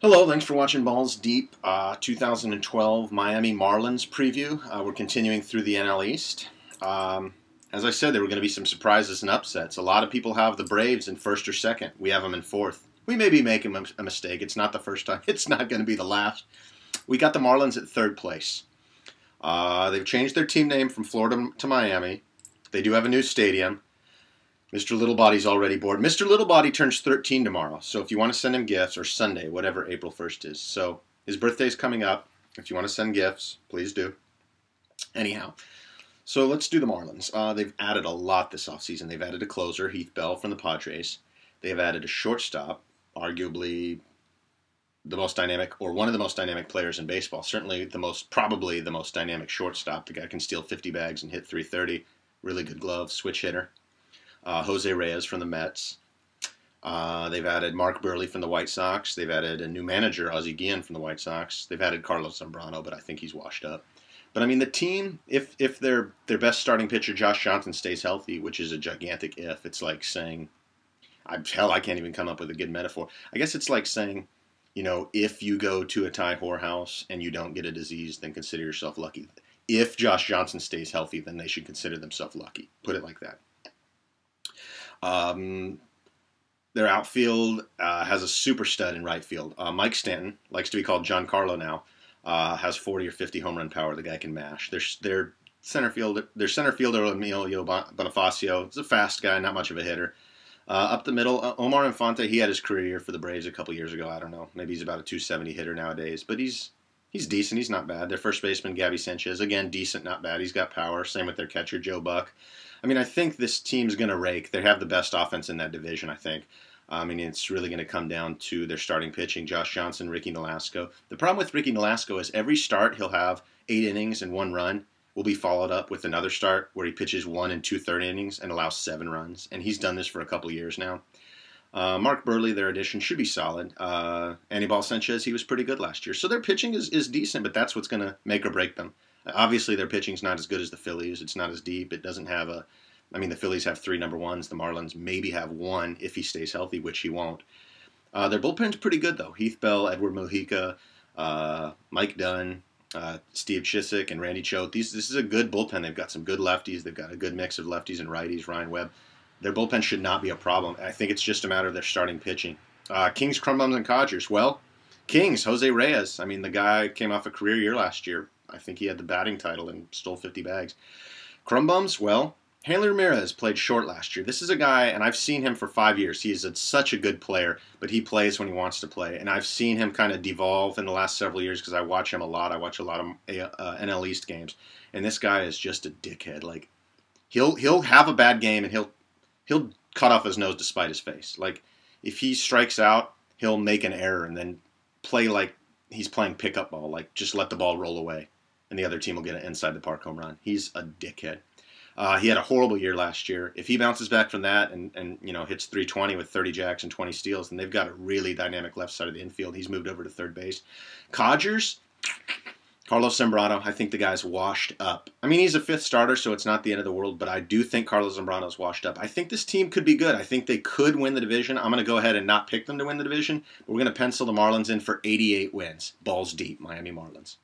Hello, thanks for watching Balls Deep 2012 Miami Marlins preview. We're continuing through the NL East. As I said, there were going to be some surprises and upsets. A lot of people have the Braves in first or second. We have them in fourth. We may be making a mistake. It's not the first time. It's not going to be the last. We got the Marlins at third place. They've changed their team name from Florida to Miami. They do have a new stadium. Mr. Littlebody's already bored. Mr. Littlebody turns 13 tomorrow, so if you want to send him gifts, or Sunday, whatever April 1st is. So his birthday's coming up. If you want to send gifts, please do. Anyhow, so let's do the Marlins. They've added a lot this offseason. They've added a closer, Heath Bell from the Padres. They've added a shortstop, arguably the most dynamic, or one of the most dynamic players in baseball. Certainly probably the most dynamic shortstop. The guy can steal 50 bags and hit 330. Really good glove, switch hitter. Jose Reyes from the Mets. They've added Mark Burley from the White Sox. They've added a new manager, Ozzie Guillen from the White Sox. They've added Carlos Zambrano, but I think he's washed up. But I mean, the team, if their best starting pitcher, Josh Johnson, stays healthy, which is a gigantic if, it's like saying, I can't even come up with a good metaphor. I guess it's like saying, if you go to a Thai whorehouse and you don't get a disease, then consider yourself lucky. If Josh Johnson stays healthy, then they should consider themselves lucky. Put it like that. Their outfield has a super stud in right field. Mike Stanton, likes to be called Giancarlo now, has 40 or 50 home run power. The guy can mash. Their center fielder, Emilio Bonifacio, is a fast guy, not much of a hitter. Up the middle, Omar Infante, he had his career year for the Braves a couple years ago. I don't know. Maybe he's about a 270 hitter nowadays, but he's decent. He's not bad. Their first baseman, Gabby Sanchez, again, decent, not bad. He's got power. Same with their catcher, Joe Buck. I mean, I think this team's going to rake. They have the best offense in that division, I think. I mean, it's really going to come down to their starting pitching, Josh Johnson, Ricky Nolasco. The problem with Ricky Nolasco is every start he'll have 8 innings and 1 run will be followed up with another start where he pitches 1 and 2/3 innings and allows 7 runs. And he's done this for a couple years now. Mark Burley, their addition, should be solid. Anibal Sanchez, he was pretty good last year. So their pitching is decent, but that's what's going to make or break them. Obviously, their pitching's not as good as the Phillies. It's not as deep. It doesn't have the Phillies have 3 number ones. The Marlins maybe have 1 if he stays healthy, which he won't. Their bullpen's pretty good, though. Heath Bell, Edward Mojica, Mike Dunn, Steve Chizik, and Randy Choate. This is a good bullpen. They've got some good lefties. They've got a good mix of lefties and righties, Ryan Webb. Their bullpen should not be a problem. I think it's just a matter of their starting pitching. Kings, Crumbums, and Codgers. Well, Kings, Jose Reyes. I mean, the guy came off a career year last year. I think he had the batting title and stole 50 bags. Crumbums, well, Hanley Ramirez played short last year. This is a guy, and I've seen him for 5 years. He's such a good player, but he plays when he wants to play. And I've seen him kind of devolve in the last several years because I watch him a lot. I watch a lot of NL East games, and this guy is just a dickhead. Like, he'll have a bad game, and he'll cut off his nose to spite his face. Like, if he strikes out, he'll make an error and then play like he's playing pickup ball. Like, just let the ball roll away, and the other team will get an inside-the-park home run. He's a dickhead. He had a horrible year last year. If he bounces back from that and hits 320 with 30 jacks and 20 steals, then they've got a really dynamic left side of the infield. He's moved over to third base. Codgers, Carlos Zambrano, I think the guy's washed up. I mean, he's a 5th starter, so it's not the end of the world, but I do think Carlos Zambrano's washed up. I think this team could be good. I think they could win the division. I'm going to go ahead and not pick them to win the division, but we're going to pencil the Marlins in for 88 wins. Balls deep, Miami Marlins.